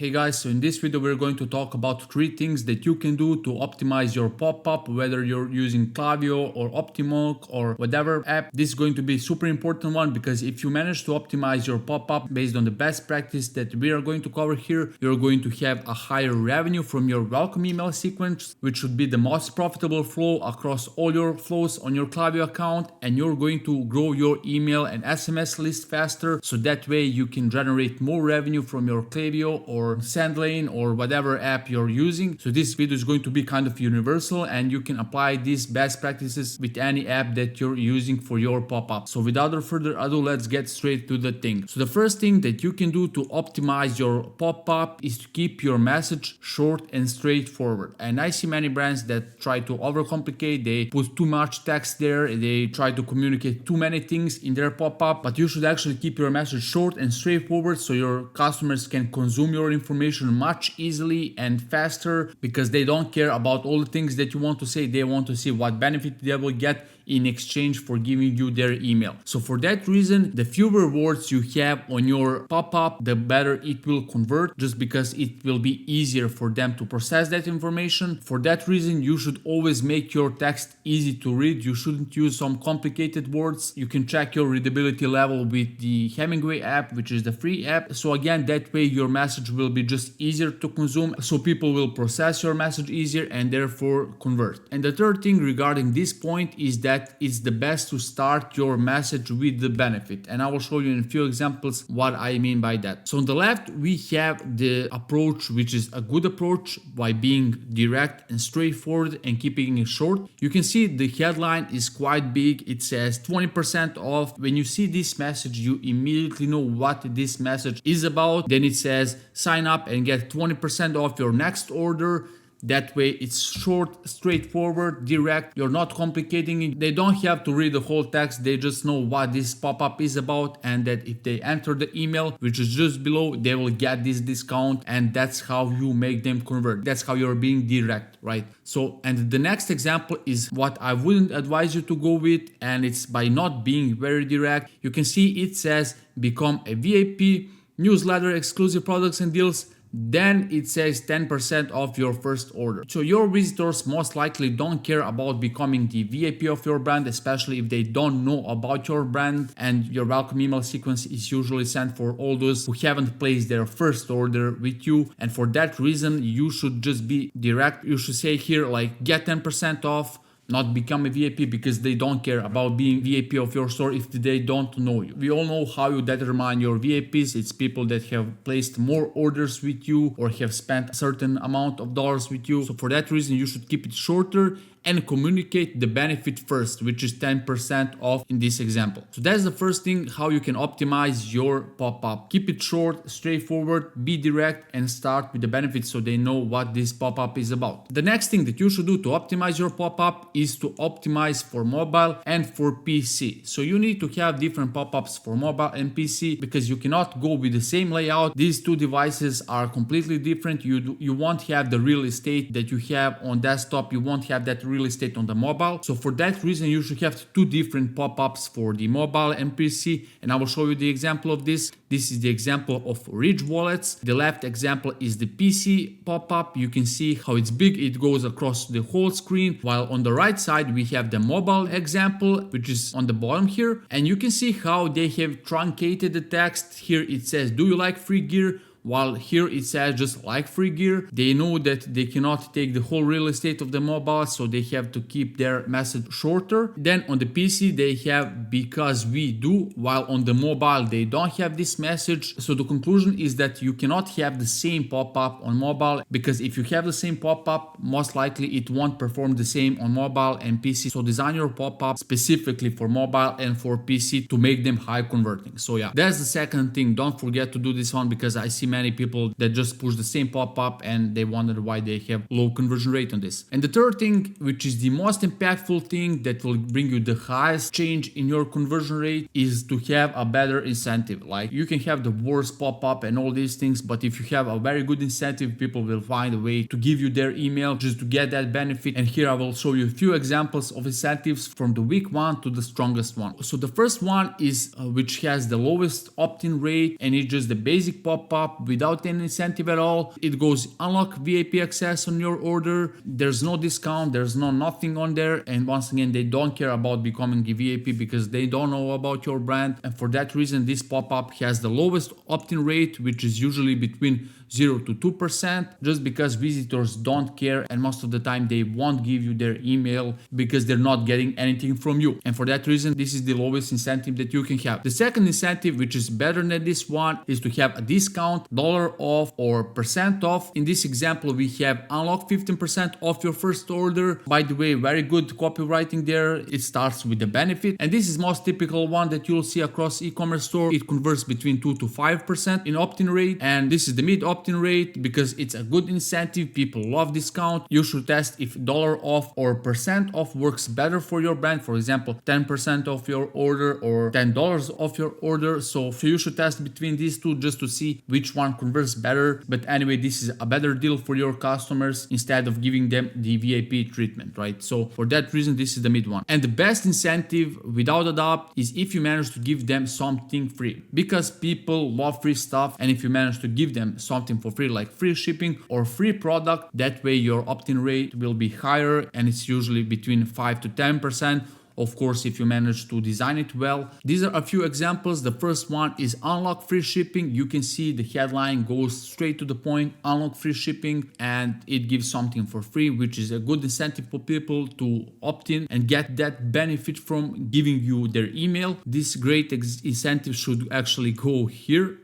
Hey guys, so in this video we're going to talk about 3 things that you can do to optimize your pop-up, whether you're using Klaviyo or Optimoc or whatever app. This is going to be a super important one because if you manage to optimize your pop-up based on the best practice that we are going to cover here, you're going to have a higher revenue from your welcome email sequence, which should be the most profitable flow across all your flows on your Klaviyo account, and you're going to grow your email and SMS list faster, so that way you can generate more revenue from your Klaviyo or SendLane or whatever app you're using. So this video is going to be kind of universal and you can apply these best practices with any app that you're using for your pop-up. So without further ado, let's get straight to the thing. So the first thing that you can do to optimize your pop-up is to keep your message short and straightforward. And I see many brands that try to overcomplicate, they put too much text there, they try to communicate too many things in their pop-up, but you should actually keep your message short and straightforward so your customers can consume your information much easily and faster, because they don't care about all the things that you want to say. They want to see what benefit they will get in exchange for giving you their email. So for that reason, the fewer words you have on your pop-up, the better it will convert, just because it will be easier for them to process that information. For that reason, you should always make your text easy to read. You shouldn't use some complicated words. You can check your readability level with the Hemingway app, which is the free app. So again, that way your message will be just easier to consume, so people will process your message easier and therefore convert. And the third thing regarding this point is that it's the best to start your message with the benefit, and I will show you in a few examples what I mean by that. So on the left we have the approach, which is a good approach by being direct and straightforward and keeping it short. You can see the headline is quite big. It says 20% off. When you see this message, you immediately know what this message is about. Then it says sign up and get 20% off your next order. That way it's short, straightforward, direct. You're not complicating it. They don't have to read the whole text. They just know what this pop-up is about, and that if they enter the email, which is just below, they will get this discount, and that's how you make them convert. That's how you're being direct, right? So, and the next example is what I wouldn't advise you to go with, and it's by not being very direct. You can see it says become a VIP, newsletter, exclusive products and deals. Then it says 10% off your first order. So your visitors most likely don't care about becoming the VIP of your brand, especially if they don't know about your brand, and your welcome email sequence is usually sent for all those who haven't placed their first order with you. And for that reason, you should just be direct. You should say here like get 10% off, not become a VIP, because they don't care about being VIP of your store if they don't know you. We all know how you determine your VIPs. It's people that have placed more orders with you or have spent a certain amount of dollars with you. So for that reason, you should keep it shorter and communicate the benefit first, which is 10% off in this example. So that's the first thing, how you can optimize your pop-up. Keep it short, straightforward, be direct, and start with the benefits so they know what this pop-up is about. The next thing that you should do to optimize your pop-up is to optimize for mobile and for PC. So you need to have different pop-ups for mobile and PC, because you cannot go with the same layout. These two devices are completely different. You won't have the real estate that you have on desktop. You won't have that real estate on the mobile. So for that reason, you should have 2 different pop-ups for the mobile and PC, and I will show you the example of this. This is the example of Rich Wallets. The left example is the PC pop-up. You can see how it's big. It goes across the whole screen, while on the right side we have the mobile example, which is on the bottom here, and you can see how they have truncated the text. Here it says, do you like free gear? While here it says just like free gear. They know that they cannot take the whole real estate of the mobile, so they have to keep their message shorter. Then on the PC they have because we do, while on the mobile they don't have this message. So the conclusion is that you cannot have the same pop-up on mobile, because if you have the same pop-up, most likely it won't perform the same on mobile and PC. So design your pop-up specifically for mobile and for PC to make them high converting. So yeah, that's the second thing. Don't forget to do this one, because I see many people that just push the same pop-up and they wonder why they have low conversion rate on this. And the third thing, which is the most impactful thing that will bring you the highest change in your conversion rate, is to have a better incentive. Like, you can have the worst pop-up and all these things, but if you have a very good incentive, people will find a way to give you their email just to get that benefit. And here I will show you a few examples of incentives from the weak one to the strongest one. So the first one is which has the lowest opt-in rate, and it's just the basic pop-up pop-up without any incentive at all. It goes unlock VIP access on your order. There's no discount, there's no nothing on there, and once again they don't care about becoming a VIP because they don't know about your brand, and for that reason this pop-up has the lowest opt-in rate, which is usually between 0 to 2%, just because visitors don't care, and most of the time they won't give you their email because they're not getting anything from you, and for that reason this is the lowest incentive that you can have. The second incentive, which is better than this one, is to have a discount, dollar off or percent off. In this example we have unlock 15% off your first order. By the way, very good copywriting there. It starts with the benefit, and this is most typical one that you'll see across e-commerce store. It converts between 2 to 5% in opt-in rate, and this is the mid opt-in rate because it's a good incentive. People love discount. You should test if dollar off or percent off works better for your brand. For example, 10% off your order or $10 off your order. So you should test between these two just to see which one converts better. But anyway, this is a better deal for your customers instead of giving them the VIP treatment, right? So for that reason, this is the mid one. And the best incentive, without a doubt, is if you manage to give them something free, because people love free stuff. And if you manage to give them something for free, like free shipping or free product, that way your opt-in rate will be higher, and it's usually between 5 to 10%. Of course, if you manage to design it well. These are a few examples. The first one is unlock free shipping. You can see the headline goes straight to the point, unlock free shipping, and it gives something for free, which is a good incentive for people to opt in and get that benefit from giving you their email. This great incentive should actually go here.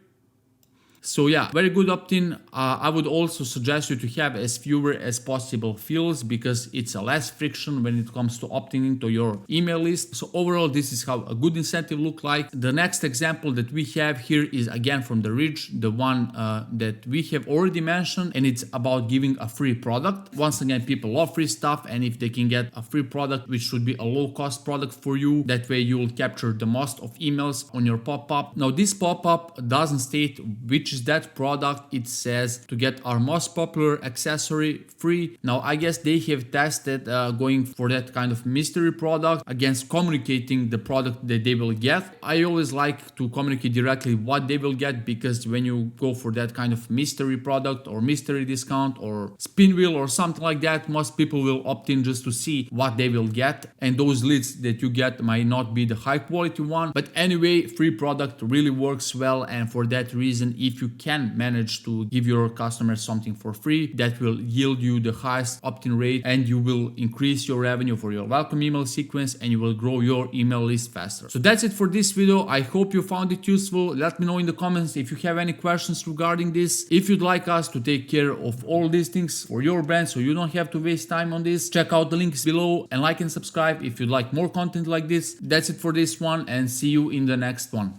So yeah, very good opt-in. I would also suggest you to have as fewer as possible fields because it's a less friction when it comes to opting into your email list. So overall, this is how a good incentive look like. The next example that we have here is again from the Ridge, the one that we have already mentioned, and it's about giving a free product. Once again, people love free stuff, and if they can get a free product, which should be a low-cost product for you, that way you will capture the most of emails on your pop-up. Now, this pop-up doesn't state which is that product. It says to get our most popular accessory free. Now I guess they have tested going for that kind of mystery product against communicating the product that they will get. I always like to communicate directly what they will get, because when you go for that kind of mystery product or mystery discount or spin wheel or something like that, most people will opt in just to see what they will get, and those leads that you get might not be the high quality one. But anyway, free product really works well, and for that reason, if you can manage to give your customers something for free, that will yield you the highest opt-in rate, and you will increase your revenue for your welcome email sequence, and you will grow your email list faster. So that's it for this video. I hope you found it useful. Let me know in the comments if you have any questions regarding this. If you'd like us to take care of all these things for your brand so you don't have to waste time on this, check out the links below and like and subscribe if you'd like more content like this. That's it for this one, and see you in the next one.